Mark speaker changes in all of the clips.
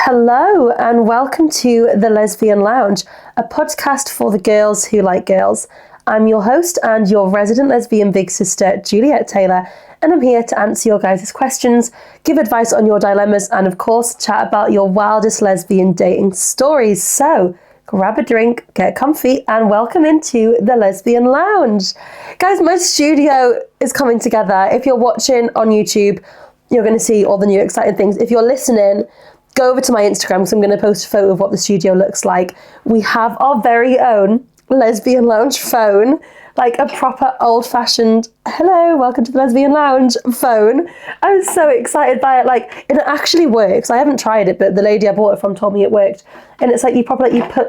Speaker 1: Hello and welcome to the Lesbian Lounge, a podcast for the girls who like girls. I'm your host and your resident lesbian big sister, Juliet Taylor, and I'm here to answer your guys' questions, give advice on your dilemmas, and of course, chat about your wildest lesbian dating stories. So, grab a drink, get comfy, and welcome into the Lesbian Lounge. Guys, my studio is coming together. If you're watching on YouTube, you're going to see all the new exciting things. If you're listening, go over to my Instagram because I'm going to post a photo of what the studio looks like. We have our very own Lesbian Lounge phone, like a proper old-fashioned, hello, welcome to the Lesbian Lounge phone. I'm so excited by it. Like, it actually works. I haven't tried it, but the lady I bought it from told me it worked. And it's like you put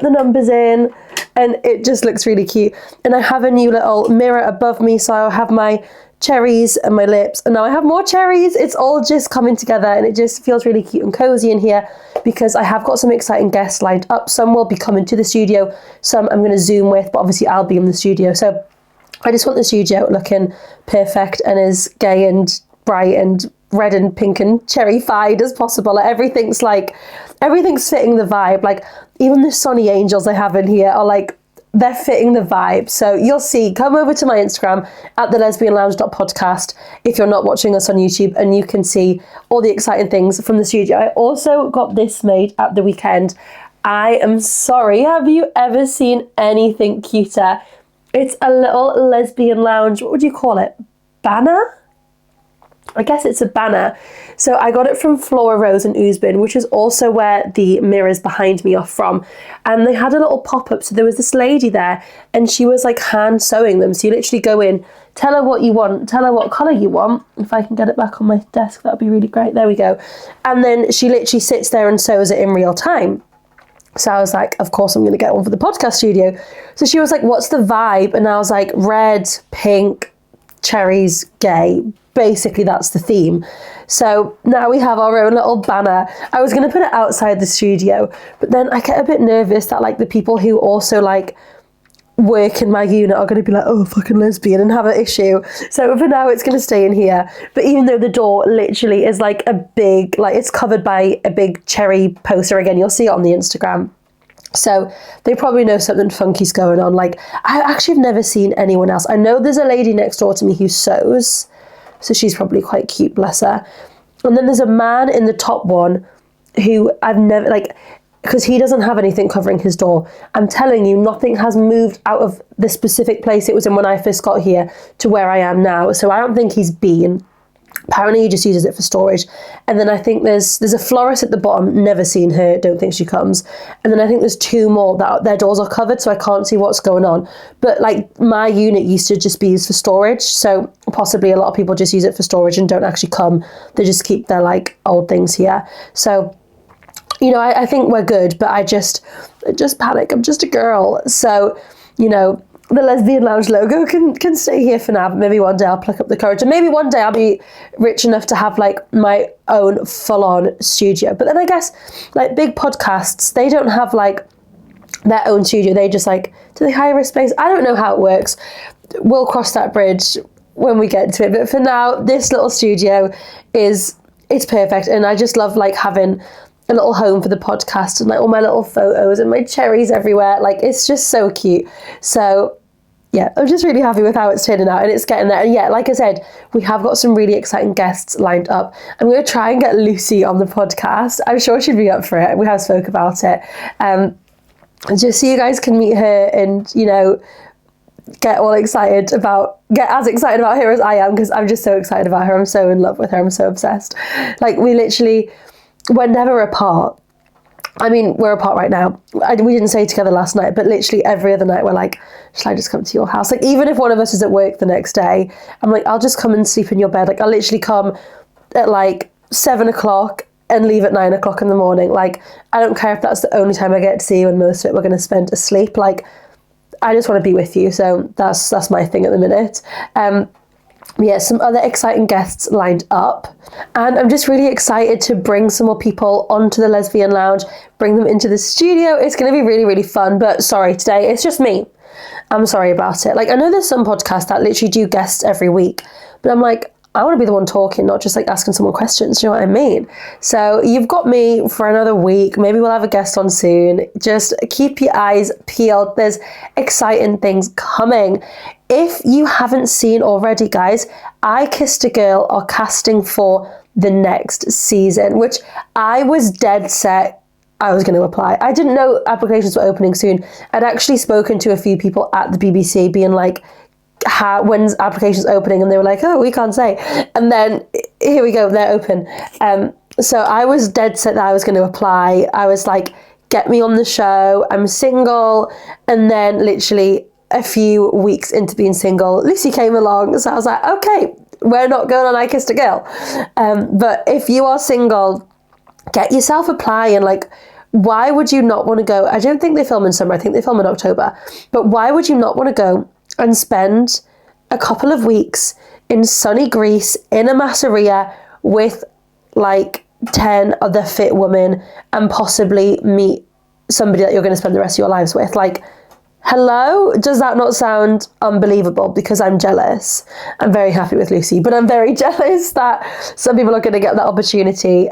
Speaker 1: the numbers in and it just looks really cute. And I have a new little mirror above me, so I'll have my cherries and my lips, and now I have more cherries. It's all just coming together and it just feels really cute and cozy in here because I have got some exciting guests lined up. Some will be coming to the studio, some I'm going to Zoom with, but obviously I'll be in the studio. So I just want the studio looking perfect and as gay and bright and red and pink and cherry-fied as possible. Like everything's fitting the vibe. Like even the Sonny Angels I have in here are like, they're fitting the vibe. So you'll see, come over to my Instagram at the lesbianlounge.podcast if you're not watching us on YouTube, and you can see all the exciting things from the studio. I also got this made at the weekend. I am sorry, have you ever seen anything cuter? It's a little lesbian lounge, what would you call it? Banner? I guess it's a banner. So I got it from Flora Rose and Oozbin, which is also where the mirrors behind me are from. And they had a little pop-up. So there was this lady there and she was like hand sewing them. So you literally go in, tell her what you want, tell her what colour you want. If I can get it back on my desk, that would be really great. There we go. And then she literally sits there and sews it in real time. So I was like, of course I'm going to get one for the podcast studio. So she was like, what's the vibe? And I was like, red, pink, cherries, gay. Basically that's the theme. So now we have our own little banner. I was going to put it outside the studio, but then I get a bit nervous that like the people who also like work in my unit are going to be like, oh, fucking lesbian, and have an issue. So for now it's going to stay in here. But even though the door literally is like a big, like it's covered by a big cherry poster, again, you'll see it on the Instagram. So they probably know something funky's going on. Like I actually have never seen anyone else. I know there's a lady next door to me who sews, so she's probably quite cute, bless her. And then there's a man in the top one who I've never, like, because he doesn't have anything covering his door. I'm telling you, nothing has moved out of the specific place it was in when I first got here to where I am now. So I don't think he's been. Apparently he just uses it for storage. And then I think there's a florist at the bottom, never seen her, don't think she comes. And then I think there's two more that their doors are covered, so I can't see what's going on. But like my unit used to just be used for storage, so possibly a lot of people just use it for storage and don't actually come. They just keep their like old things here. So, you know, I think we're good, but I just panic. I'm just a girl. So, you know, the Lesbian Lounge logo can stay here for now, but maybe one day I'll pluck up the courage, and maybe one day I'll be rich enough to have like my own full-on studio. But then I guess like big podcasts, they don't have like their own studio. They just like, do they hire a space? I don't know how it works. We'll cross that bridge when we get to it. But for now, this little studio it's perfect, and I just love like having a little home for the podcast and like all my little photos and my cherries everywhere. Like it's just so cute. So yeah, I'm just really happy with how it's turning out, and it's getting there. And yeah, like I said, we have got some really exciting guests lined up. I'm going to try and get Lucy on the podcast. I'm sure she'd be up for it. We have spoke about it. Just so you guys can meet her and, you know, get as excited about her as I am, because I'm just so excited about her. I'm so in love with her. I'm so obsessed. Like we're never apart. I mean, we're apart right now. We didn't stay together last night, but literally every other night we're like, shall I just come to your house? Like even if one of us is at work the next day, I'm like, I'll just come and sleep in your bed. Like I'll literally come at like 7 o'clock and leave at 9 o'clock in the morning. Like I don't care if that's the only time I get to see you, and most of it we're going to spend asleep. Like I just want to be with you. So that's my thing at the minute. Yeah, some other exciting guests lined up, and I'm just really excited to bring some more people onto the Lesbian Lounge, bring them into the studio. It's going to be really, really fun, but sorry, today it's just me. I'm sorry about it. Like, I know there's some podcasts that literally do guests every week, but I'm like, I want to be the one talking, not just like asking someone questions. Do you know what I mean? So you've got me for another week. Maybe we'll have a guest on soon. Just keep your eyes peeled. There's exciting things coming. If you haven't seen already, guys, I Kissed a Girl are casting for the next season, which I was dead set I was going to apply. I didn't know applications were opening soon. I'd actually spoken to a few people at the BBC being like, when's applications opening? And they were like, oh, we can't say. And then here we go, they're open. So I was dead set that I was going to apply. I was like, get me on the show. I'm single. And then literally a few weeks into being single, Lucy came along. So I was like, okay, we're not going on I Kissed a Girl. But if you are single, get yourself applying. Like, why would you not want to go? I don't think they film in summer. I think they film in October. But why would you not want to go and spend a couple of weeks in sunny Greece in a masseria with like 10 other fit women and possibly meet somebody that you're going to spend the rest of your lives with? Like, hello? Does that not sound unbelievable? Because I'm jealous. I'm very happy with Lucy, but I'm very jealous that some people are going to get that opportunity.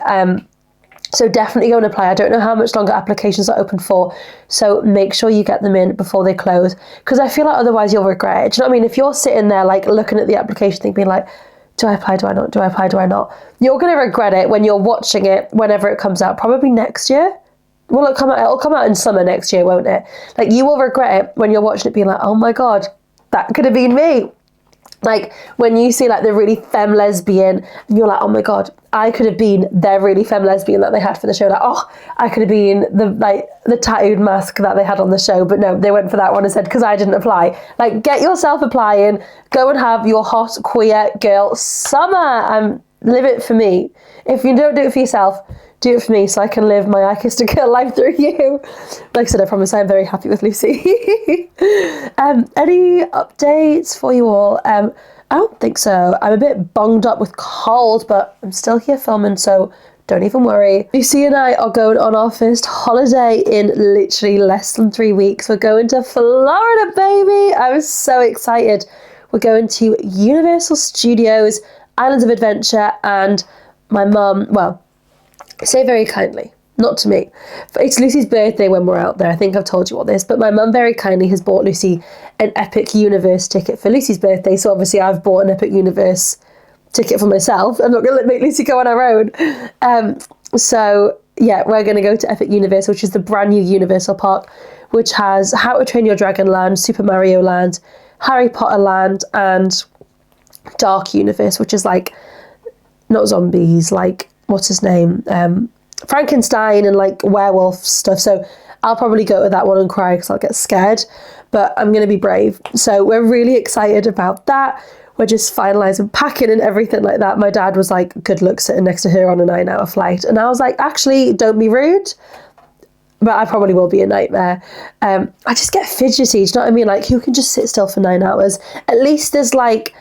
Speaker 1: So definitely go and apply. I don't know how much longer applications are open for, so make sure you get them in before they close, because I feel like otherwise you'll regret it. Do you know what I mean? If you're sitting there like looking at the application thing, being like, do I apply, do I not? Do I apply, do I not? You're going to regret it when you're watching it whenever it comes out, probably next year. Will it come out? It'll come out in summer next year, won't it? Like, you will regret it when you're watching it being like, oh my God, that could have been me. Like, when you see like the really femme lesbian, and you're like, oh my God, I could have been their really femme lesbian that they had for the show. Like, oh, I could have been the tattooed mask that they had on the show. But no, they went for that one instead because I didn't apply. Like, get yourself applying. Go and have your hot queer girl summer and live it for me. If you don't do it for yourself, do it for me so I can live my I Kissed a Girl life through you. Like I said, I promise I'm very happy with Lucy. Any updates for you all? I don't think so. I'm a bit bunged up with cold, but I'm still here filming, so don't even worry. Lucy and I are going on our first holiday in literally less than 3 weeks. We're going to Florida, baby. I was so excited. We're going to Universal Studios, Islands of Adventure, and my mum, well, say very kindly, not to me. It's Lucy's birthday when we're out there. I think I've told you all this, but my mum very kindly has bought Lucy an Epic Universe ticket for Lucy's birthday. So obviously I've bought an Epic Universe ticket for myself. I'm not going to make Lucy go on her own. So yeah, we're going to go to Epic Universe, which is the brand new Universal Park, which has How to Train Your Dragon Land, Super Mario Land, Harry Potter Land, and Dark Universe, which is like, not zombies, like, what's his name? Frankenstein and like werewolf stuff. So I'll probably go to that one and cry because I'll get scared, but I'm going to be brave. So we're really excited about that. We're just finalising packing and everything like that. My dad was like, good luck sitting next to her on a 9-hour flight. And I was like, actually, don't be rude, but I probably will be a nightmare. I just get fidgety, do you know what I mean? Like, who can just sit still for 9 hours? At least there's like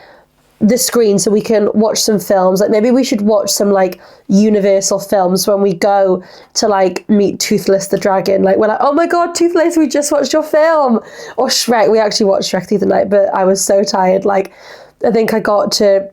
Speaker 1: the screen so we can watch some films. Like, maybe we should watch some like Universal films when we go to like meet Toothless the dragon. Like, we're like, oh my God, Toothless, we just watched your film. Or Shrek. We actually watched Shrek the other night, but I was so tired. Like, I think I got to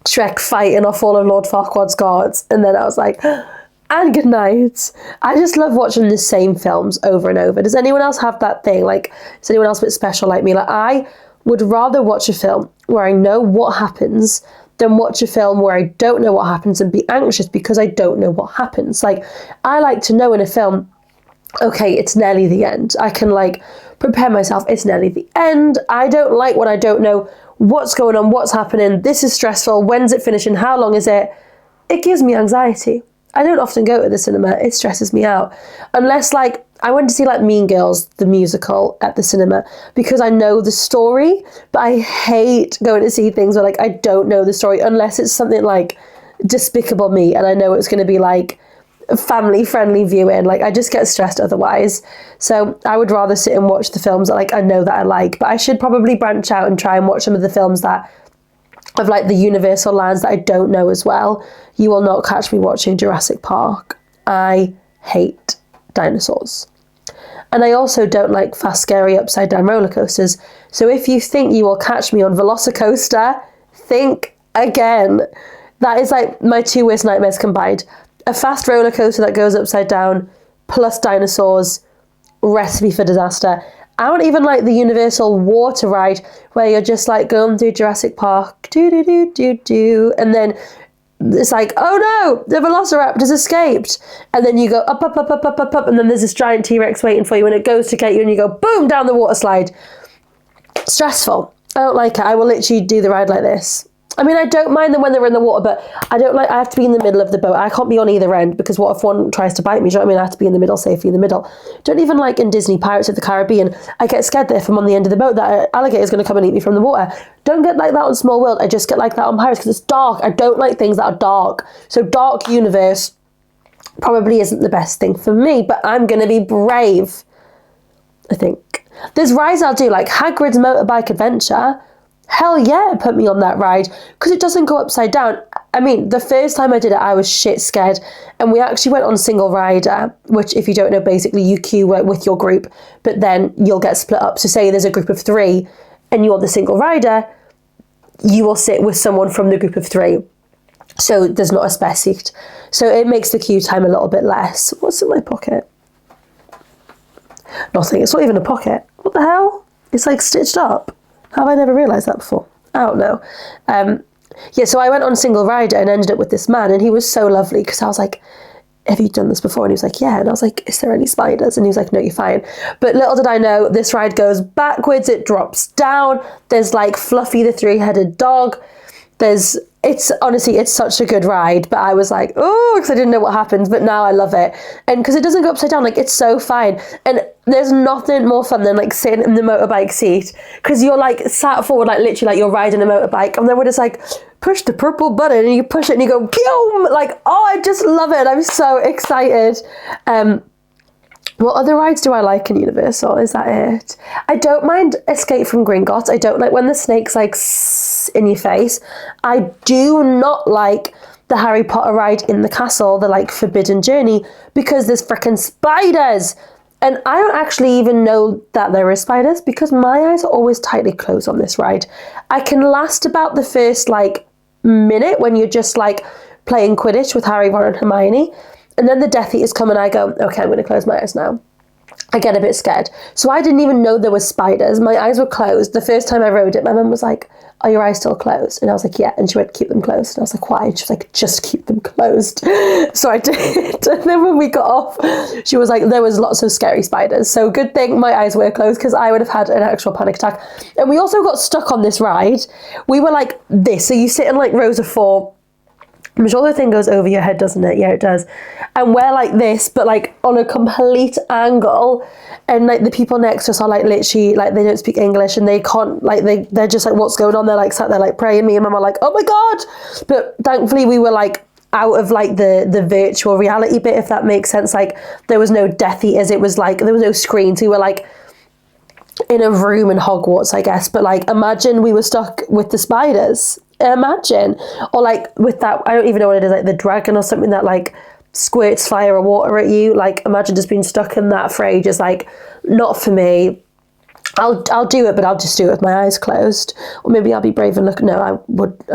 Speaker 1: Shrek fighting off all of Lord Farquaad's guards, and then I was like, and good night. I just love watching the same films over and over. Does anyone else have that thing? Like, is anyone else a bit special like me? Like, I would rather watch a film where I know what happens than watch a film where I don't know what happens and be anxious because I don't know what happens. Like, I like to know in a film, okay, it's nearly the end. I can like prepare myself, it's nearly the end. I don't like when I don't know what's going on, what's happening, this is stressful, when's it finishing, how long is it? It gives me anxiety. I don't often go to the cinema, it stresses me out. Unless like, I went to see like Mean Girls, the musical, at the cinema because I know the story, but I hate going to see things where like I don't know the story unless it's something like Despicable Me and I know it's going to be like family friendly viewing. Like, I just get stressed otherwise. So I would rather sit and watch the films that like I know that I like, but I should probably branch out and try and watch some of the films that of like the Universal lands that I don't know as well. You will not catch me watching Jurassic Park. I hate dinosaurs. And I also don't like fast, scary, upside down roller coasters. So if you think you will catch me on Velocicoaster, think again, that is like my two worst nightmares combined. A fast roller coaster that goes upside down, plus dinosaurs, recipe for disaster. I don't even like the Universal water ride where you're just like going through Jurassic Park, and then it's like, oh no, the velociraptor's escaped. And then you go up, and then there's this giant T-Rex waiting for you, and it goes to get you, and you go boom down the water slide. Stressful. I don't like it. I will literally do the ride like this. I mean, I don't mind them when they're in the water, but I have to be in the middle of the boat. I can't be on either end, because what if one tries to bite me? Do you know what I mean? I have to be in the middle, safely in the middle. Don't even like in Disney Pirates of the Caribbean, I get scared that if I'm on the end of the boat, that an alligator is going to come and eat me from the water. Don't get like that on Small World. I just get like that on Pirates because it's dark. I don't like things that are dark. So dark universe probably isn't the best thing for me, but I'm going to be brave, I think. There's rides I'll do, like Hagrid's Motorbike Adventure. Hell yeah, put me on that ride, because it doesn't go upside down. I mean, the first time I did it, I was shit scared, and we actually went on single rider, which, if you don't know, basically you queue with your group, but then you'll get split up. So say there's a group of 3 and you're the single rider, you will sit with someone from the group of 3. So there's not a spare seat. So it makes the queue time a little bit less. What's in my pocket? Nothing. It's not even a pocket. What the hell? It's like stitched up. Have I never realised that before? I don't know. Yeah, so I went on single rider and ended up with this man, and he was so lovely, because I was like, have you done this before? And he was like, yeah. And I was like, is there any spiders? And he was like, no, you're fine. But little did I know, this ride goes backwards, it drops down. There's like Fluffy the 3-headed dog. It's honestly, it's such a good ride, but I was like, oh, because I didn't know what happens, but now I love it. And because it doesn't go upside down, like, it's so fine. And there's nothing more fun than like sitting in the motorbike seat, because you're like sat forward, like literally like you're riding a motorbike, and then we're just like, push the purple button, and you push it and you go, pew! Like, oh, I just love it. I'm so excited. What other rides do I like in Universal? Is that it? I don't mind Escape from Gringotts. I don't like when the snake's like in your face. I do not like the Harry Potter ride in the castle, the like Forbidden Journey, because there's frickin' spiders. And I don't actually even know that there are spiders, because my eyes are always tightly closed on this ride. I can last about the first like minute when you're just like playing Quidditch with Harry, Ron and Hermione. And then the Death Eaters come and I go, okay, I'm going to close my eyes now. I get a bit scared. So I didn't even know there were spiders. My eyes were closed. The first time I rode it, my mum was like, are your eyes still closed? And I was like, yeah. And she went, keep them closed. And I was like, why? And she was like, just keep them closed. So I did. And then when we got off, she was like, there was lots of scary spiders. So good thing my eyes were closed, because I would have had an actual panic attack. And we also got stuck on this ride. We were like this. So you sit in like rows of 4. I'm sure the thing goes over your head, doesn't it? Yeah, it does. And we're like this, but like on a complete angle. And like the people next to us are like literally like they don't speak English, and they can't like they're just like, what's going on? They're like sat there like praying. Me and Mum are like, oh my God. But thankfully we were like out of like the virtual reality bit, if that makes sense. Like there was no Death Eaters. It was like there was no screens. We were like in a room in Hogwarts, I guess. But like imagine we were stuck with the spiders. Imagine. Or like with that, I don't even know what it is, like the dragon or something that like squirts fire or water at you. Like imagine just being stuck in that for ages. Like not for me. I'll do it, but I'll just do it with my eyes closed. Or maybe I'll be brave and look. No, I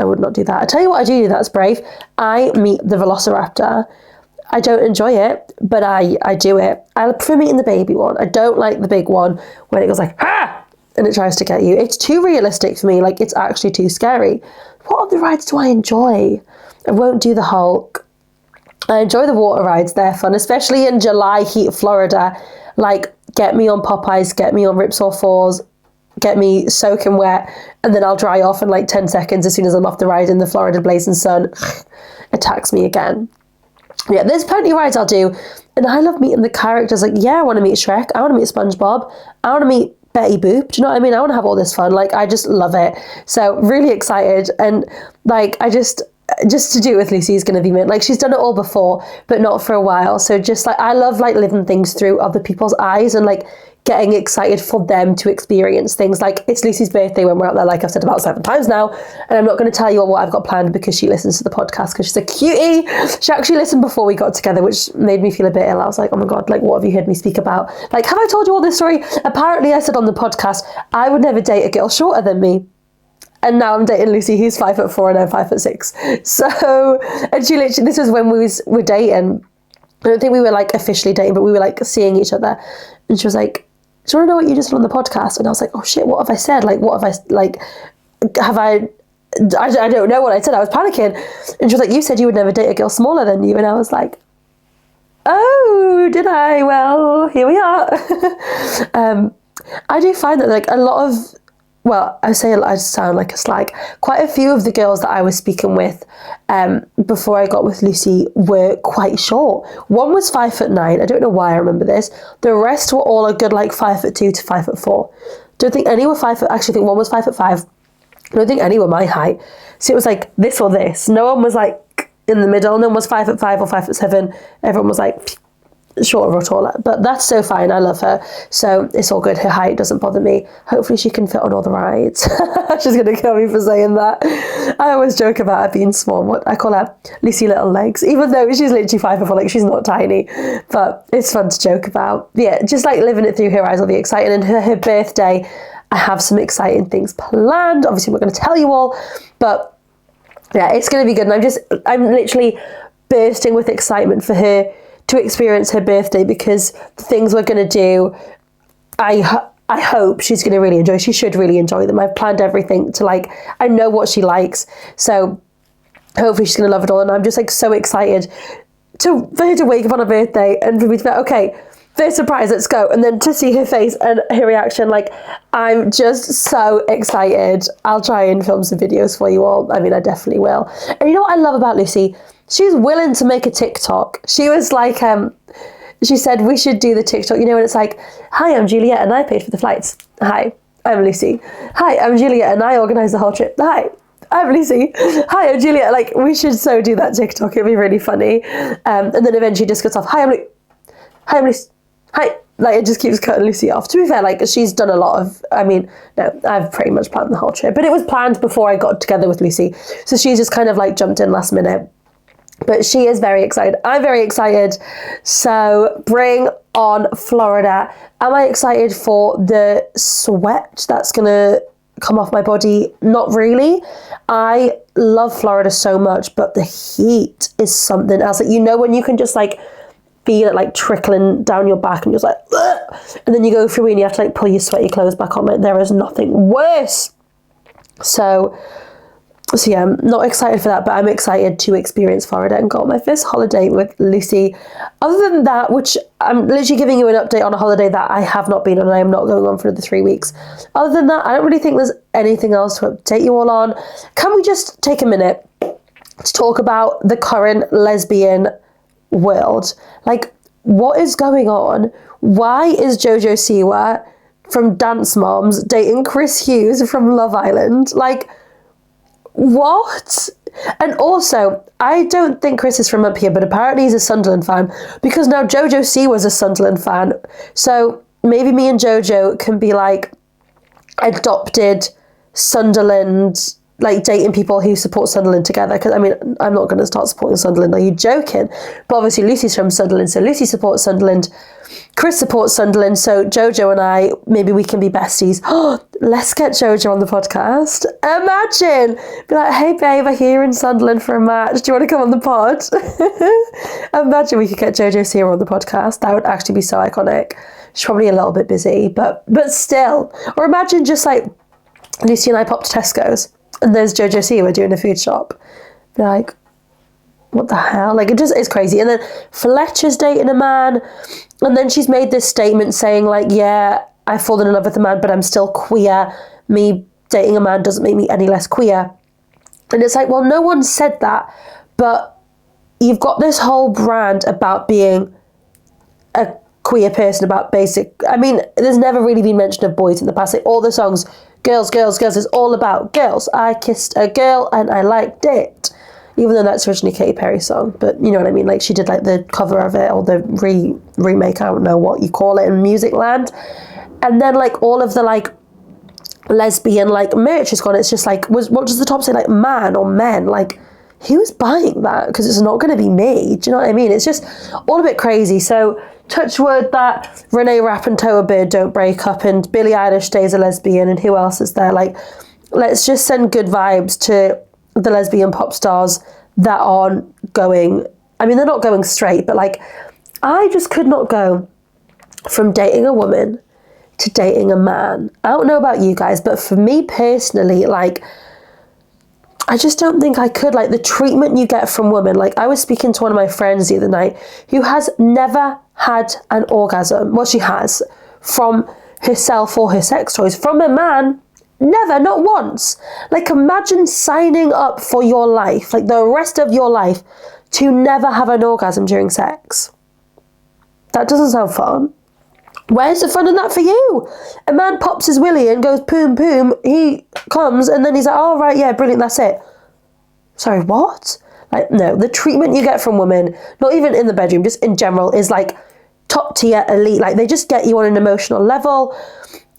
Speaker 1: would not do that. I tell you what I do that's brave. I meet the velociraptor. I don't enjoy it, but I do it. I prefer meeting the baby one. I don't like the big one when it goes like, ah! And it tries to get you. It's too realistic for me. Like, it's actually too scary. What other rides do I enjoy? I won't do the Hulk. I enjoy the water rides. They're fun, especially in July heat Florida. Like, get me on Popeyes, get me on Ripsaw Falls, get me soaking wet, and then I'll dry off in like 10 seconds as soon as I'm off the ride, and the Florida blazing sun attacks me again. Yeah, there's plenty of rides I'll do. And I love meeting the characters. Like, yeah, I want to meet Shrek. I want to meet SpongeBob. I want to meet Betty Boop. Do you know what I mean? I want to have all this fun. Like, I just love it. So really excited. And like, I just to do it with Lucy is going to be mint. Like, she's done it all before, but not for a while. So just like, I love like living things through other people's eyes and like getting excited for them to experience things. Like, it's Lucy's birthday when we're out there, like I've said about 7 times now, and I'm not going to tell you all what I've got planned because she listens to the podcast because she's a cutie. She actually listened before we got together, which made me feel a bit ill. I was like, oh my God, like, what have you heard me speak about? Like, have I told you all this story? Apparently I said on the podcast I would never date a girl shorter than me. And now I'm dating Lucy, who's 5'4" and I'm 5'6". So, and she literally, this was when we were dating. I don't think we were like officially dating, but we were like seeing each other. And she was like, do you want to know what you just said on the podcast? And I was like, oh shit, what have I said? Like, what have I, like, have I don't know what I said. I was panicking. And she was like, you said you would never date a girl smaller than you. And I was like, oh, did I? Well, here we are. I do find that like a lot of, well, I sound like a slag. Quite a few of the girls that I was speaking with before I got with Lucy were quite short. One was 5'9". I don't know why I remember this. The rest were all a good like 5'2" to 5'4". Don't think any were 5 foot. Actually, I think one was 5'5". I don't think any were my height. So it was like this or this. No one was like in the middle. No one was 5'5" or 5'7". Everyone was like shorter or taller, but that's so fine. I love her, so it's all good. Her height doesn't bother me. Hopefully she can fit on all the rides. She's gonna kill me for saying that. I always joke about her being small. I call her Lucy Little Legs, even though she's literally 5'4", like she's not tiny, but it's fun to joke about. Yeah, just like living it through her eyes will be exciting. And her birthday, I have some exciting things planned. Obviously I'm not going to tell you all, but yeah, it's going to be good. And I'm literally bursting with excitement for her to experience her birthday, because the things we're going to do, I hope she's going to really enjoy. She should really enjoy them. I've planned everything to like, I know what she likes, so hopefully she's going to love it all. And I'm just like so excited for her to wake up on her birthday and for me to be like, okay, first surprise, let's go. And then to see her face and her reaction, like, I'm just so excited. I'll try and film some videos for you all. I mean, I definitely will. And you know what I love about Lucy? She's willing to make a TikTok. She was like, she said, we should do the TikTok. You know, and it's like, hi, I'm Juliet and I paid for the flights. Hi, I'm Lucy. Hi, I'm Juliet and I organised the whole trip. Hi, I'm Lucy. Hi, I'm Juliet. Like, we should so do that TikTok. It'd be really funny. And then eventually just cuts off. Hi, I'm Lucy. Hi. Like, it just keeps cutting Lucy off. To be fair, like, she's done a lot of, I mean, no, I've pretty much planned the whole trip. But it was planned before I got together with Lucy. So she's just kind of like jumped in last minute. But she is very excited. I'm very excited. So bring on Florida. Am I excited for the sweat that's going to come off my body? Not really. I love Florida so much, but the heat is something else. Like, you know, when you can just like feel it like trickling down your back and you're just like, ugh! And then you go through and you have to like pull your sweaty clothes back on. Like, there is nothing worse. So yeah, I'm not excited for that, but I'm excited to experience Florida and go on my first holiday with Lucy. Other than that, which I'm literally giving you an update on a holiday that I have not been on and I am not going on for another 3 weeks. Other than that, I don't really think there's anything else to update you all on. Can we just take a minute to talk about the current lesbian world? Like, what is going on? Why is Jojo Siwa from Dance Moms dating Chris Hughes from Love Island? Like, what? And also, I don't think Chris is from up here, but apparently he's a Sunderland fan, because now Jojo C was a Sunderland fan. So maybe me and Jojo can be like adopted Sunderland, like dating people who support Sunderland together. Because I mean, I'm not going to start supporting Sunderland. Are you joking? But obviously Lucy's from Sunderland, so Lucy supports Sunderland. Chris supports Sunderland, so Jojo and I, maybe we can be besties. Oh, let's get Jojo on the podcast. Imagine! Be like, hey babe, I'm here in Sunderland for a match. Do you want to come on the pod? Imagine we could get Jojo Siwa on the podcast. That would actually be so iconic. She's probably a little bit busy, but still. Or imagine just like Lucy and I pop to Tesco's and there's Jojo Siwa doing a food shop. Be like, what the hell? Like, it's crazy. And then Fletcher's dating a man, and then she's made this statement saying like, yeah, I've fallen in love with a man, but I'm still queer. Me dating a man doesn't make me any less queer. And it's like, well, no one said that, but you've got this whole brand about being a queer person, about basic, I mean, there's never really been mention of boys in the past. Like, all the songs, girls, girls, girls, it's all about girls. I kissed a girl and I liked it. Even though that's originally Katy Perry's song, but you know what I mean? Like, she did like the cover of it, or the remake, I don't know what you call it in music land. And then like all of the like lesbian like merch is gone. It's just like, what does the top say? Like man or men? Like, who's buying that? Because it's not going to be me. Do you know what I mean? It's just all a bit crazy. So touch wood that Renee Rapp and Toa Bird don't break up, and Billie Eilish stays a lesbian, and who else is there? Like, let's just send good vibes to the lesbian pop stars that aren't going, I mean, they're not going straight, but like, I just could not go from dating a woman to dating a man. I don't know about you guys, but for me personally, like, I just don't think I could. Like, the treatment you get from women, like, I was speaking to one of my friends the other night who has never had an orgasm. Well, she has, from herself or her sex toys. From a man, never, not once. Like, imagine signing up for your life, like the rest of your life, to never have an orgasm during sex. That doesn't sound fun. Where's the fun in that for you? A man pops his willy and goes poom poom, he comes, and then he's like, oh right, yeah, brilliant, that's it. Sorry, what? Like, no, the treatment you get from women, not even in the bedroom, just in general, is like top tier, elite. Like, they just get you on an emotional level.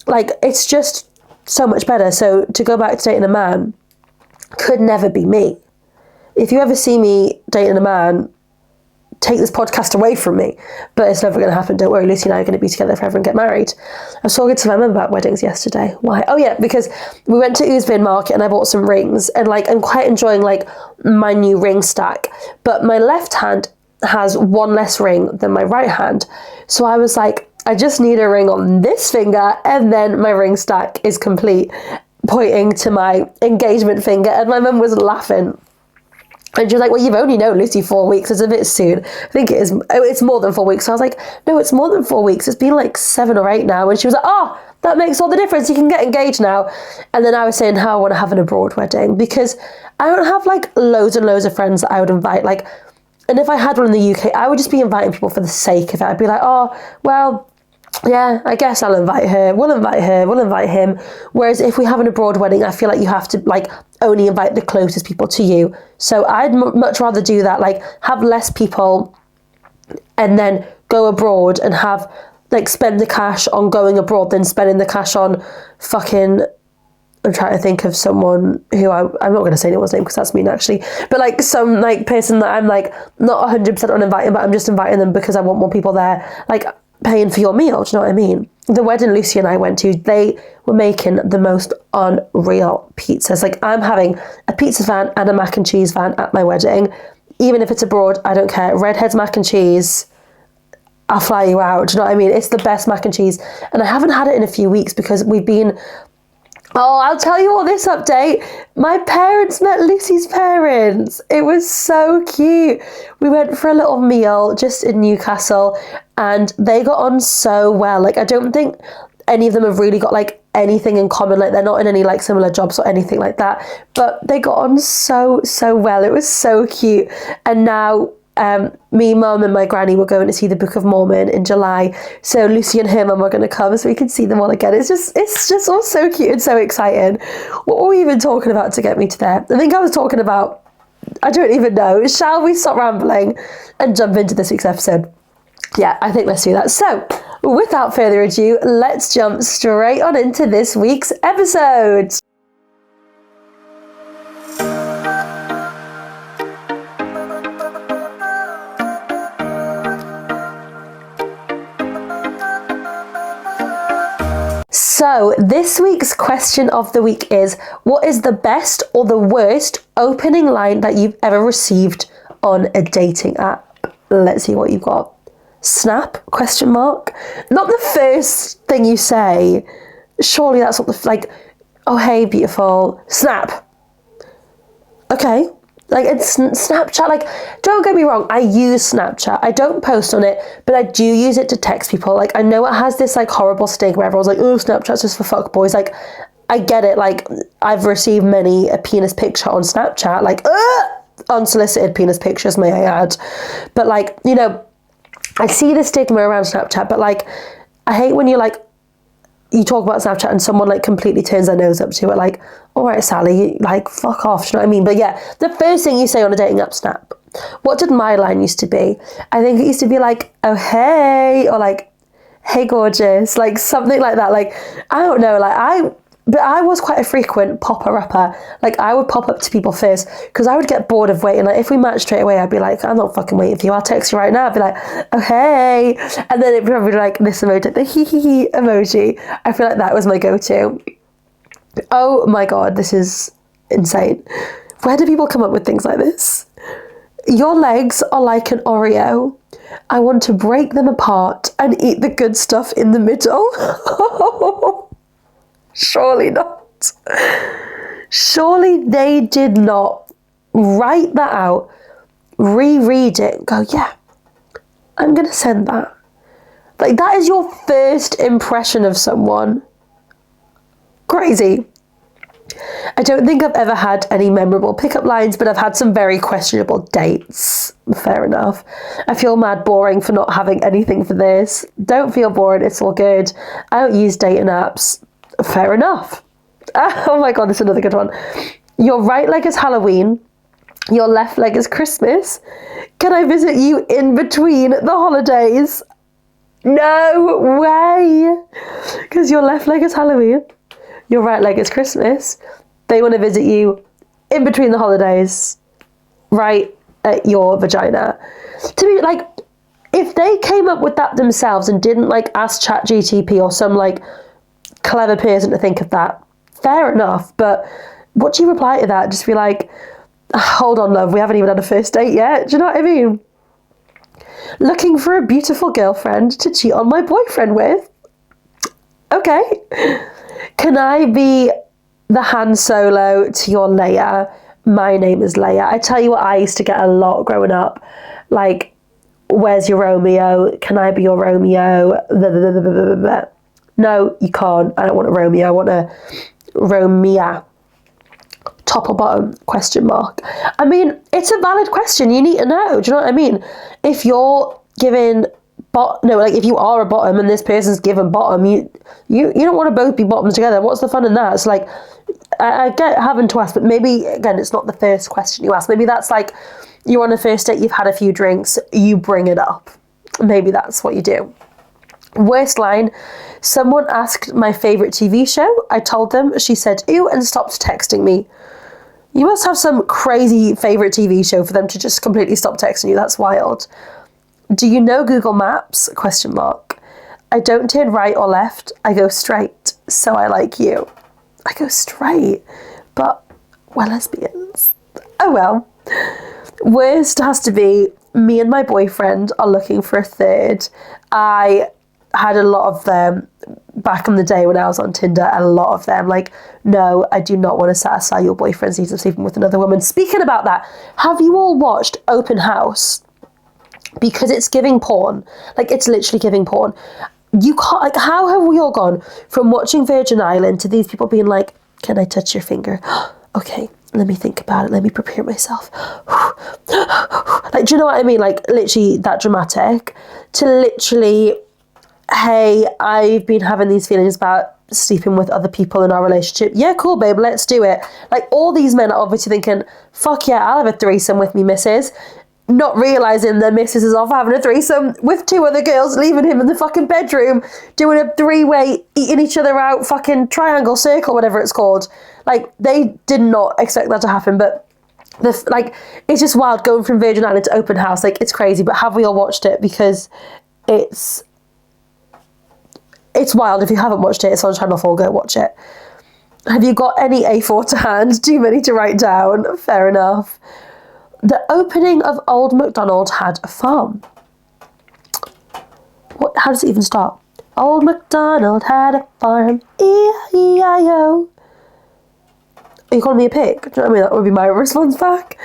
Speaker 1: Like, it's just so much better. So to go back to dating a man could never be me. If you ever see me dating a man, take this podcast away from me, but it's never going to happen. Don't worry, Lucy and I are going to be together forever and get married. I was talking to my mum about weddings yesterday. Why? Oh yeah, because we went to Ousbane Market and I bought some rings, and like, I'm quite enjoying like my new ring stack, but my left hand has one less ring than my right hand. So I was like, I just need a ring on this finger and then my ring stack is complete, pointing to my engagement finger. And my mum was laughing. And she was like, well, you've only known Lucy 4 weeks. It's a bit soon. I think it is. Oh, it's more than 4 weeks. So I was like, no, it's more than 4 weeks. It's been like 7 or 8 now. And she was like, oh, that makes all the difference. You can get engaged now. And then I was saying how I want to have an abroad wedding, because I don't have like loads and loads of friends that I would invite. Like, and if I had one in the UK, I would just be inviting people for the sake of it. I'd be like, oh, well, yeah, I guess I'll invite her, we'll invite him. Whereas if we have an abroad wedding, I feel like you have to like only invite the closest people to you. So I'd much rather do that, like have less people and then go abroad and have like spend the cash on going abroad than spending the cash on fucking, I'm trying to think of someone who I'm not going to say anyone's name because that's mean actually, but like some like person that I'm like not 100% on inviting, but I'm just inviting them because I want more people there, like paying for your meal, do you know what I mean? The wedding Lucy and I went to, they were making the most unreal pizzas. Like, I'm having a pizza van and a mac and cheese van at my wedding. Even if it's abroad, I don't care. Redhead's mac and cheese, I'll fly you out, do you know what I mean? It's the best mac and cheese. And I haven't had it in a few weeks because we've been, oh, I'll tell you all this update. My parents met Lucy's parents. It was so cute. We went for a little meal just in Newcastle and they got on so well. Like, I don't think any of them have really got like anything in common. Like, they're not in any like similar jobs or anything like that. But they got on so well. It was so cute. And now me, mum and my granny were going to see the Book of Mormon in July. So Lucy and her mum are going to come so we can see them all again. It's just all so cute and so exciting. What were we even talking about to get me to there? I think I was talking about, I don't even know. Shall we stop rambling and jump into this week's episode? Yeah, I think let's do that. So without further ado, let's jump straight on into this week's episode. So this week's question of the week is, what is the best or the worst opening line that you've ever received on a dating app? Let's see what you've got. Snap? Question mark. Not the first thing you say. Surely that's not the, like, oh hey beautiful, snap. Okay. Like, it's Snapchat, like, don't get me wrong, I use Snapchat. I don't post on it, but I do use it to text people. Like, I know it has this, like, horrible stigma where everyone's like, oh, Snapchat's just for fuckboys. Like, I get it. Like, I've received many a penis picture on Snapchat, like, unsolicited penis pictures, may I add. But, like, you know, I see the stigma around Snapchat, but, like, I hate when you're, like, you talk about Snapchat and someone like completely turns their nose up to it, like, all right, Sally, like, fuck off, do you know what I mean? But yeah, the first thing you say on a dating app, snap. What did my line used to be? I think it used to be like, oh, hey, or like, hey, gorgeous, like something like that. Like, I don't know, like, but I was quite a frequent popper-upper. Like, I would pop up to people first because I would get bored of waiting. Like, if we matched straight away, I'd be like, I'm not fucking waiting for you. I'll text you right now. I'd be like, oh, hey. And then it'd probably be like this emoji, the hee-hee-hee emoji. I feel like that was my go-to. Oh my God, this is insane. Where do people come up with things like this? Your legs are like an Oreo. I want to break them apart and eat the good stuff in the middle. Surely not. Surely they did not write that out, reread it, and go, yeah, I'm going to send that. Like, that is your first impression of someone. Crazy. I don't think I've ever had any memorable pickup lines, but I've had some very questionable dates. Fair enough. I feel mad boring for not having anything for this. Don't feel bored, it's all good. I don't use dating apps. Fair enough. Oh my God, this is another good one. Your right leg is Halloween. Your left leg is Christmas. Can I visit you in between the holidays? No way. Because your left leg is Halloween. Your right leg is Christmas. They want to visit you in between the holidays, right at your vagina. To be like, if they came up with that themselves and didn't like ask ChatGPT or some like clever person to think of that, fair enough. But what do you reply to that? Just be like, hold on, love, we haven't even had a first date yet. Do you know what I mean? Looking for a beautiful girlfriend to cheat on my boyfriend with. Okay. Can I be the Han Solo to your Leia? My name is Leia. I tell you what, I used to get a lot growing up. Like, where's your Romeo? Can I be your Romeo? No, you can't. I don't want a Romeo. I want a Romea. Top or bottom? Question mark. I mean, it's a valid question. You need to know. Do you know what I mean? If you're giving if you are a bottom and this person's given bottom, you don't want to both be bottoms together. What's the fun in that? It's like, I get having to ask, but maybe again, it's not the first question you ask. Maybe that's like, you're on a first date, you've had a few drinks, you bring it up. Maybe that's what you do. Worst line, someone asked my favourite TV show. I told them, she said, ew, and stopped texting me. You must have some crazy favourite TV show for them to just completely stop texting you. That's wild. Do you know Google Maps? Question mark. I don't turn right or left. I go straight. So I like you. I go straight. But we're lesbians. Oh well. Worst has to be, me and my boyfriend are looking for a third. I had a lot of them back in the day when I was on Tinder, a lot of them like, no, I do not want to satisfy your boyfriend's needs of sleeping with another woman. Speaking about that, have you all watched Open House? Because it's giving porn. Like, it's literally giving porn. You can't, like, how have we all gone from watching Virgin Island to these people being like, can I touch your finger? Okay, let me think about it. Let me prepare myself. Like, do you know what I mean? Like, literally that dramatic. To literally, hey, I've been having these feelings about sleeping with other people in our relationship. Yeah, cool, babe, let's do it. Like, all these men are obviously thinking, fuck yeah, I'll have a threesome with me, missus. Not realising the missus is off having a threesome with two other girls, leaving him in the fucking bedroom, doing a three-way, eating each other out, fucking triangle, circle, whatever it's called. Like, they did not expect that to happen, but it's just wild going from Virgin Island to Open House. Like, it's crazy, but have we all watched it? Because it's wild. If you haven't watched it, it's on Channel 4, go watch it. Have you got any A4 to hand? Too many to write down? Fair enough. The opening of Old MacDonald had a farm. What? How does it even start? Old MacDonald had a farm. E-I-E-I-O. Are you calling me a pig? Do you know what I mean? That would be my response back.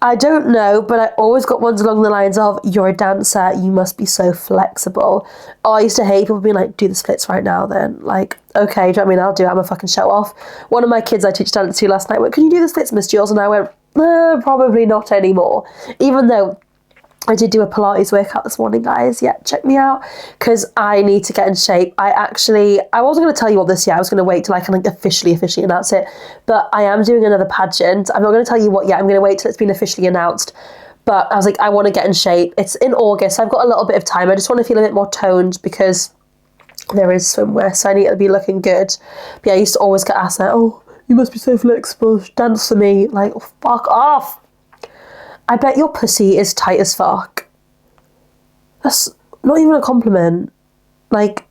Speaker 1: I don't know, but I always got ones along the lines of, you're a dancer, you must be so flexible. Oh, I used to hate people being like, do the splits right now then. Like, okay, do you know what I mean? I'll do it. I'm a fucking show off. One of my kids I teach dance to last night went, can you do the splits, Miss Jules? And I went, probably not anymore. Even though I did do a Pilates workout this morning, guys. Yeah, check me out, because I need to get in shape. I wasn't going to tell you all this yet. I was going to wait till I can officially announce it. But I am doing another pageant. I'm not going to tell you what yet. I'm going to wait till it's been officially announced. But I was like, I want to get in shape. It's in August. So I've got a little bit of time. I just want to feel a bit more toned because there is swimwear. So I need to be looking good. But yeah, I used to always get asked like, oh, you must be so flexible. Dance for me. Like, oh, fuck off. I bet your pussy is tight as fuck. That's not even a compliment. Like,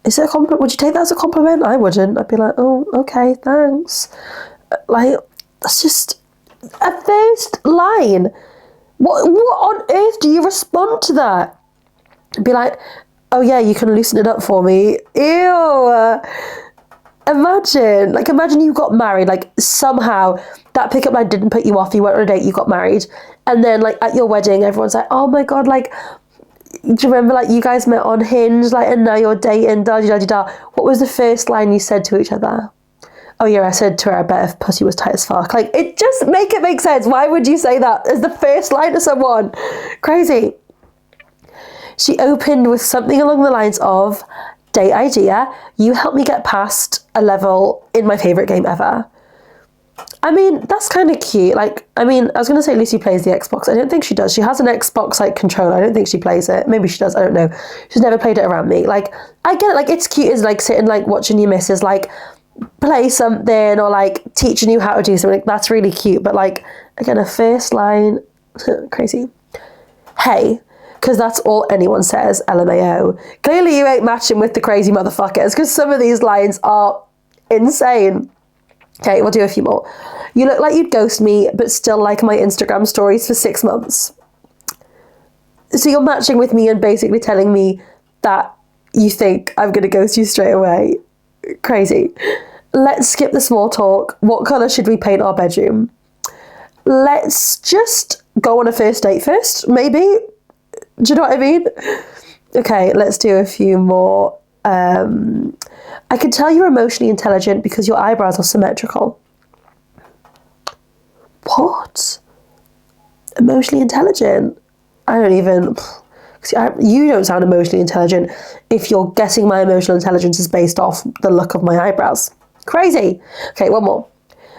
Speaker 1: is it a compliment? Would you take that as a compliment? I wouldn't. I'd be like, oh, okay, thanks. Like, that's just a first line. What on earth do you respond to that? Be like, oh yeah, you can loosen it up for me. Ew. Imagine you got married, like somehow that pickup line didn't put you off, you went on a date, you got married, and then like at your wedding, everyone's like, oh my God, like, do you remember like you guys met on Hinge, like, and now you're dating, da-da-da-da-da. What was the first line you said to each other? Oh yeah, I said to her, I bet if pussy was tight as fuck. Like, it just make sense. Why would you say that as the first line to someone? Crazy. She opened with something along the lines of, date idea, you helped me get past a level in my favourite game ever. I mean, that's kind of cute. Like, I mean, I was going to say Lucy plays the Xbox. I don't think she does. She has an Xbox, like, controller. I don't think she plays it. Maybe she does. I don't know. She's never played it around me. Like, I get it. Like, it's cute as, like, sitting, like, watching your missus, like, play something or, like, teaching you how to do something. That's really cute. But, like, again, a first line, crazy. Hey. Because that's all anyone says, LMAO. Clearly you ain't matching with the crazy motherfuckers, because some of these lines are insane. Okay, we'll do a few more. You look like you'd ghost me, but still like my Instagram stories for 6 months. So you're matching with me and basically telling me that you think I'm going to ghost you straight away. Crazy. Let's skip the small talk. What colour should we paint our bedroom? Let's just go on a first date first, maybe. Do you know what I mean? Okay, let's do a few more. I can tell you're emotionally intelligent because your eyebrows are symmetrical. What? Emotionally intelligent? I don't even... You don't sound emotionally intelligent if you're guessing my emotional intelligence is based off the look of my eyebrows. Crazy. Okay, one more.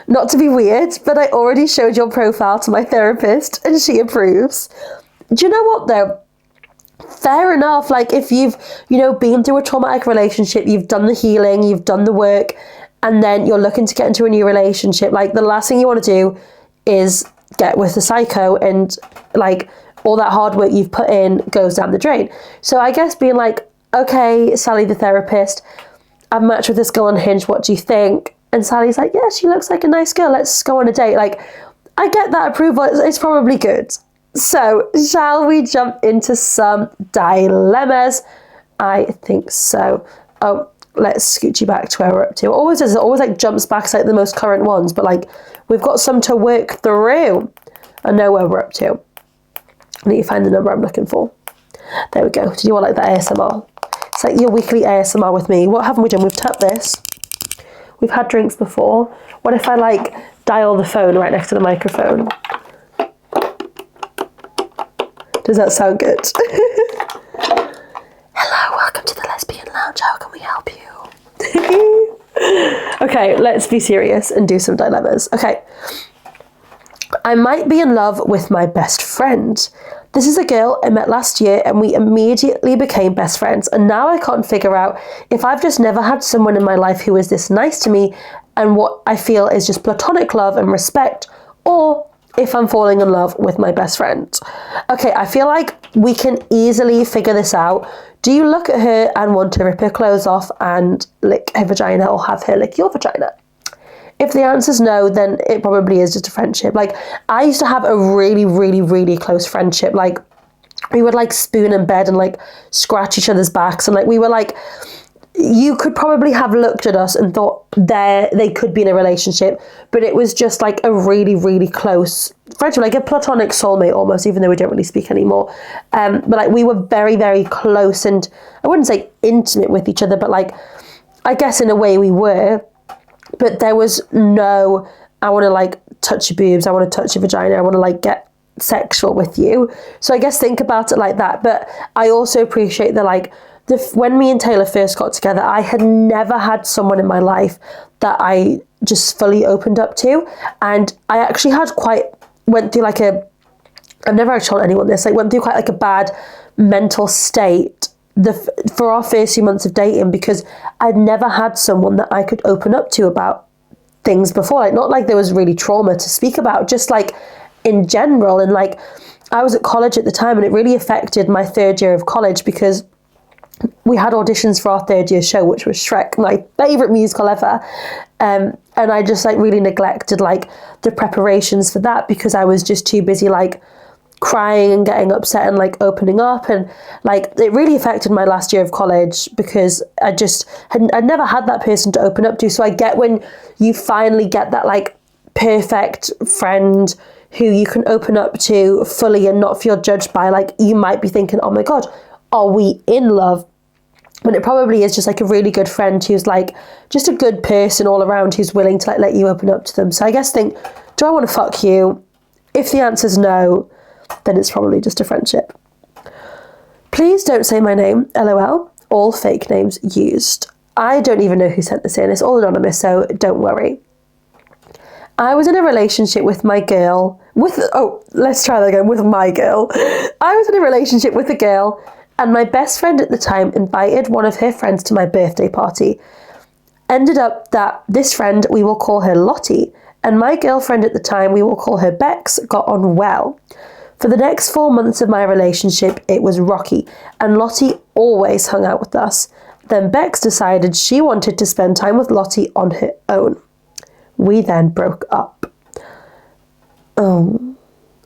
Speaker 1: Not to be weird, but I already showed your profile to my therapist and she approves. Do you know what though? Fair enough. Like, if you've, been through a traumatic relationship, you've done the healing, you've done the work, and then you're looking to get into a new relationship, like, the last thing you want to do is get with the psycho, and, like, all that hard work you've put in goes down the drain. So I guess being like, okay, Sally the therapist, I've matched with this girl on Hinge, what do you think? And Sally's like, yeah, she looks like a nice girl, let's go on a date. Like, I get that approval, it's probably good. So, shall we jump into some dilemmas? I think so. Oh, let's scooch you back to where we're up to. It always like jumps back to like the most current ones, but like we've got some to work through. I know where we're up to. I need to find the number I'm looking for. There we go. Do you want like that ASMR? It's like your weekly ASMR with me. What haven't we done? We've tapped this. We've had drinks before. What if I like dial the phone right next to the microphone? Does that sound good? Hello, welcome to the Lesbian Lounge. How can we help you? Okay, let's be serious and do some dilemmas. Okay. I might be in love with my best friend. This is a girl I met last year and we immediately became best friends. And now I can't figure out if I've just never had someone in my life who is this nice to me and what I feel is just platonic love and respect, or if I'm falling in love with my best friend. Okay, I feel like we can easily figure this out. Do you look at her and want to rip her clothes off and lick her vagina, or have her lick your vagina? If the answer's no, then it probably is just a friendship. Like, I used to have a really, really, really close friendship. Like, we would like spoon in bed and like scratch each other's backs, and like we were like, you could probably have looked at us and thought they could be in a relationship, but it was just like a really, really close friendship, like a platonic soulmate almost, even though we don't really speak anymore. But like we were very, very close, and I wouldn't say intimate with each other, but like, I guess in a way we were, but there was no, I want to like touch your boobs, I want to touch your vagina, I want to like get sexual with you. So I guess think about it like that. But I also appreciate that like, when me and Taylor first got together, I had never had someone in my life that I just fully opened up to. And I actually went through like I've never actually told anyone this, went through quite like a bad mental state for our first few months of dating, because I'd never had someone that I could open up to about things before. Like, not like there was really trauma to speak about, just like in general. And like, I was at college at the time and it really affected my third year of college, because we had auditions for our third year show, which was Shrek, my favourite musical ever. And I just like really neglected like the preparations for that because I was just too busy like crying and getting upset and like opening up, and like it really affected my last year of college because I'd never had that person to open up to. So I get when you finally get that like perfect friend who you can open up to fully and not feel judged by. Like you might be thinking, oh my God, are we in love? But it probably is just like a really good friend who's like just a good person all around who's willing to like let you open up to them. So I guess think, do I want to fuck you? If the answer's no, then it's probably just a friendship. Please don't say my name, LOL. All fake names used. I don't even know who sent this in. It's all anonymous, so don't worry. I was in a relationship with my girl. Let's try that again. With my girl. I was in a relationship with a girl, and my best friend at the time invited one of her friends to my birthday party. Ended up that this friend, we will call her Lottie, and my girlfriend at the time, we will call her Bex, got on well. For the next 4 months of my relationship, it was rocky, and Lottie always hung out with us. Then Bex decided she wanted to spend time with Lottie on her own. We then broke up.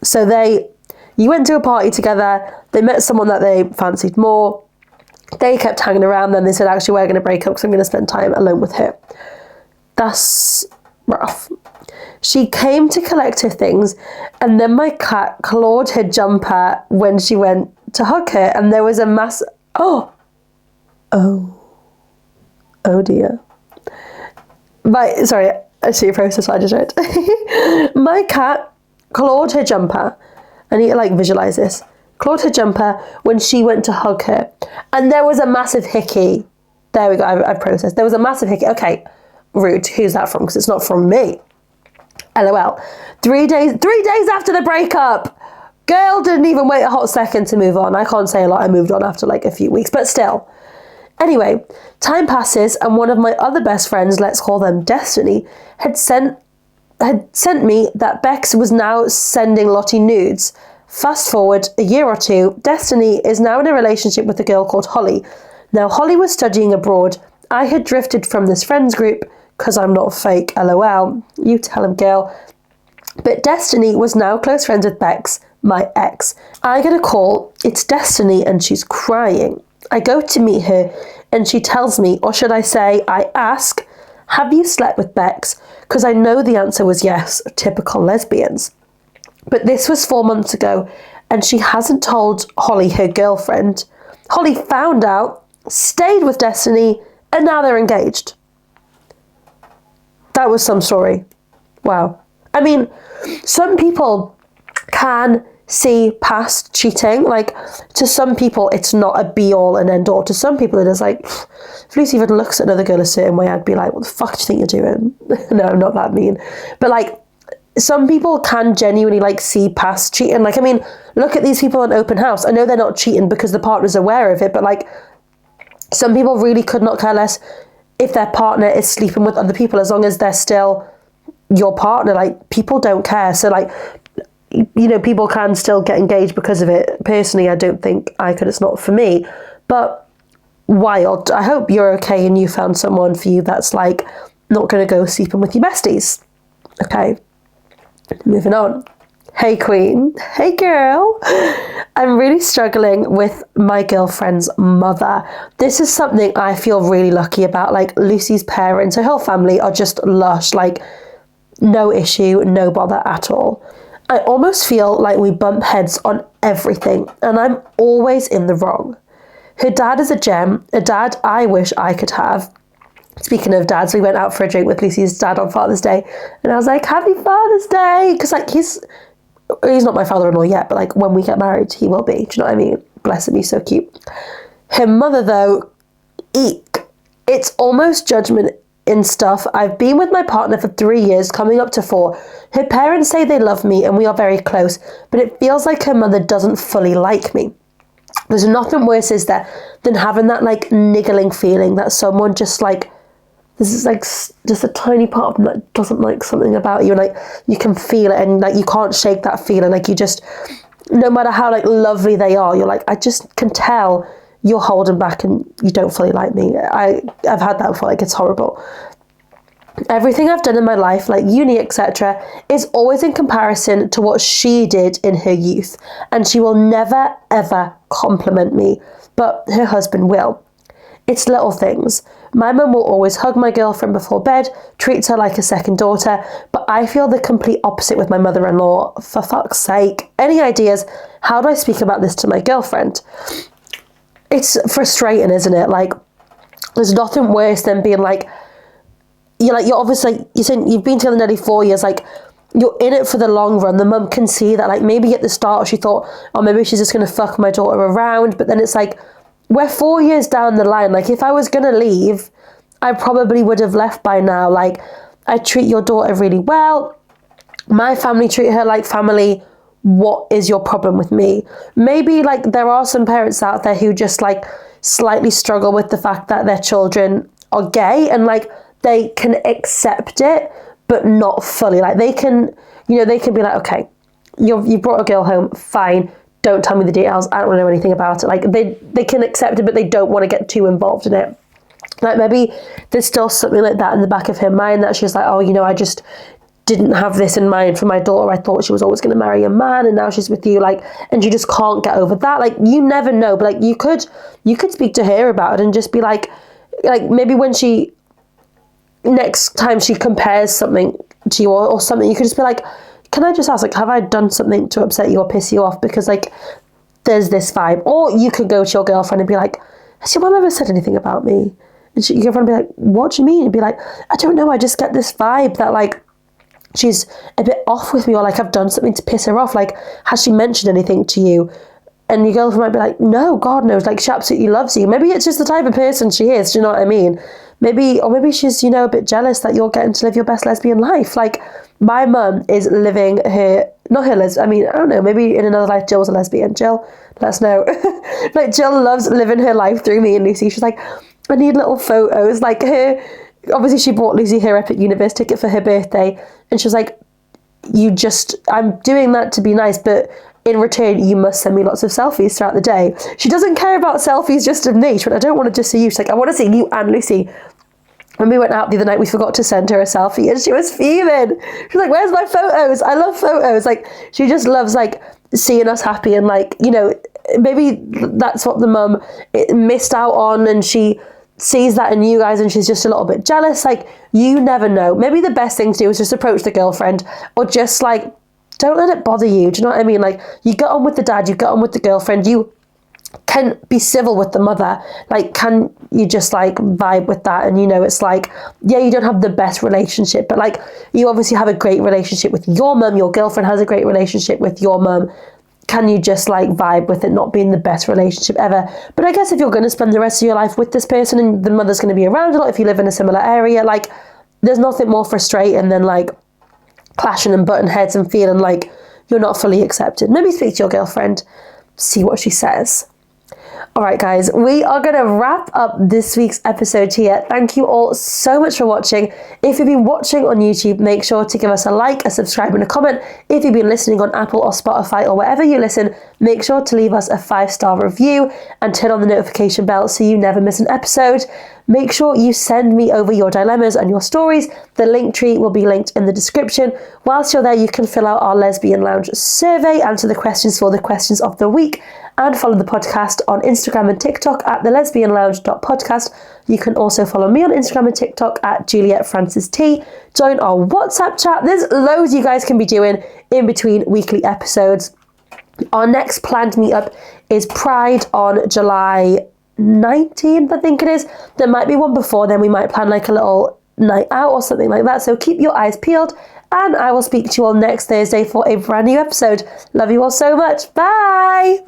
Speaker 1: So you went to a party together, they met someone that they fancied more, they kept hanging around, then they said, actually, we're going to break up because I'm going to spend time alone with her. That's rough. She came to collect her things, and then my cat clawed her jumper when she went to hug her, and there was a mass... Oh dear. Sorry, I see a process I just read. My cat clawed her jumper. I need to like visualize this. Clawed her jumper when she went to hug her, and there was a massive hickey. There we go. I've processed. There was a massive hickey. Okay, rude. Who's that from? Because it's not from me. LOL. 3 days after the breakup. Girl didn't even wait a hot second to move on. I can't say a lot. I moved on after like a few weeks, but still. Anyway, time passes, and one of my other best friends, let's call them Destiny, had sent me that Bex was now sending Lottie nudes. Fast forward a year or two, Destiny is now in a relationship with a girl called Holly. Now, Holly was studying abroad. I had drifted from this friends group because I'm not fake, LOL. You tell him, girl. But Destiny was now close friends with Bex, my ex. I get a call, it's Destiny, and she's crying. I go to meet her, and she tells me, or should I say, I ask, have you slept with Bex? Because I know the answer was yes, typical lesbians. But this was 4 months ago, and she hasn't told Holly, her girlfriend. Holly found out, stayed with Destiny, and now they're engaged. That was some story. Wow. I mean, some people can see past cheating. Like, to some people, it's not a be-all and end-all. To some people, it is like, if Lucy even looks at another girl a certain way, I'd be like, what the fuck do you think you're doing? No, I'm not that mean. But, like, some people can genuinely, like, see past cheating. Like, I mean, look at these people on Open House. I know they're not cheating because the partner's aware of it, but, like, some people really could not care less if their partner is sleeping with other people, as long as they're still your partner. Like, people don't care. So, like, you know, people can still get engaged because of it. Personally, I don't think I could. It's not for me. But wild. I hope you're okay and you found someone for you that's, like, not going to go sleeping with your besties. Okay. Moving on. Hey, queen. Hey, girl. I'm really struggling with my girlfriend's mother. This is something I feel really lucky about. Like, Lucy's parents, her whole family are just lush. Like, no issue, no bother at all. I almost feel like we bump heads on everything, and I'm always in the wrong. Her dad is a gem, a dad I wish I could have. Speaking of dads, we went out for a drink with Lucy's dad on Father's Day, and I was like, happy Father's Day! Because, like, he's not my father-in-law yet, but, like, when we get married, he will be. Do you know what I mean? Bless him, he's so cute. Her mother, though, eek. It's almost judgment in stuff. I've been with my partner for 3 years, coming up to 4. Her parents say they love me and we are very close, but it feels like her mother doesn't fully like me. There's nothing worse, is there, than having that, like, niggling feeling that someone just, like, this is, like, just a tiny part of them that doesn't like something about you, and, like, you can feel it, and, like, you can't shake that feeling. Like, you just, no matter how, like, lovely they are, you're like, I just can tell you're holding back and you don't fully like me. I've had that before, like, it's horrible. Everything I've done in my life, like uni, etc., is always in comparison to what she did in her youth. And she will never, ever compliment me, but her husband will. It's little things. My mum will always hug my girlfriend before bed, treats her like a second daughter, but I feel the complete opposite with my mother-in-law. For fuck's sake. Any ideas? How do I speak about this to my girlfriend? It's frustrating, isn't it? Like, there's nothing worse than being like, you're obviously, you're saying you've been together nearly 4 years, like, you're in it for the long run. The mum can see that, like, maybe at the start she thought, oh, maybe she's just going to fuck my daughter around, but then it's like, we're 4 years down the line. Like, if I was going to leave, I probably would have left by now. Like, I treat your daughter really well. My family treat her like family. What is your problem with me? Maybe, like, there are some parents out there who just, like, slightly struggle with the fact that their children are gay, and, like, they can accept it, but not fully. Like, they can, they can be like, okay, you brought a girl home, fine. Don't tell me the details. I don't want to know anything about it. Like, they can accept it, but they don't want to get too involved in it. Like, maybe there's still something like that in the back of her mind, that she's like, oh, I just didn't have this in mind for my daughter. I thought she was always going to marry a man, and now she's with you. Like, and she just can't get over that. Like, you never know, but, like, you could speak to her about it and just be like maybe when next time she compares something to you or something, you could just be like, can I just ask, like, have I done something to upset you or piss you off? Because, like, there's this vibe. Or you could go to your girlfriend and be like, has your mum ever said anything about me? And your girlfriend would be like, what do you mean? And be like, I don't know, I just get this vibe that, like, she's a bit off with me, or, like, I've done something to piss her off. Like, has she mentioned anything to you? And your girlfriend might be like, no, God knows, like, she absolutely loves you. Maybe it's just the type of person she is, do you know what I mean? Maybe she's, a bit jealous that you're getting to live your best lesbian life. Like, my mum is living I don't know, maybe in another life Jill was a lesbian. Jill, let us know. Like, Jill loves living her life through me and Lucy. She's like, I need little photos. Like, obviously she bought Lucy her Epic Universe ticket for her birthday, and she was like, I'm doing that to be nice, but in return, you must send me lots of selfies throughout the day. She doesn't care about selfies just of me. But I don't want to just see you. She's like, I want to see you and Lucy. When we went out the other night, we forgot to send her a selfie, and she was fuming. She was like, where's my photos? I love photos. Like, she just loves, like, seeing us happy, and, like, maybe that's what the mum missed out on, and she sees that in you guys, and she's just a little bit jealous. Like, you never know. Maybe the best thing to do is just approach the girlfriend, or just, like, don't let it bother you. Do you know what I mean? Like, you get on with the dad, you get on with the girlfriend, you can be civil with the mother. Like, can you just, like, vibe with that? And, it's like, yeah, you don't have the best relationship, but, like, you obviously have a great relationship with your mum. Your girlfriend has a great relationship with your mum. Can you just, like, vibe with it not being the best relationship ever? But I guess if you're going to spend the rest of your life with this person, and the mother's going to be around a lot if you live in a similar area, like, there's nothing more frustrating than, like, clashing and butting heads and feeling like you're not fully accepted. Maybe speak to your girlfriend, see what she says. All right, guys, we are going to wrap up this week's episode here. Thank you all so much for watching. If you've been watching on YouTube, make sure to give us a like, a subscribe, and a comment. If you've been listening on Apple or Spotify or wherever you listen, make sure to leave us a 5-star review and turn on the notification bell so you never miss an episode. Make sure you send me over your dilemmas and your stories. The link tree will be linked in the description. Whilst you're there, you can fill out our Lesbian Lounge survey, answer the questions for the questions of the week, and follow the podcast on Instagram and TikTok at thelesbianlounge.podcast. You can also follow me on Instagram and TikTok at Juliet Francis T. Join our WhatsApp chat. There's loads you guys can be doing in between weekly episodes. Our next planned meetup is Pride on July 19th, I think it is. There might be one before then. We might plan, like, a little night out or something like that. So keep your eyes peeled, and I will speak to you all next Thursday for a brand new episode. Love you all so much. Bye.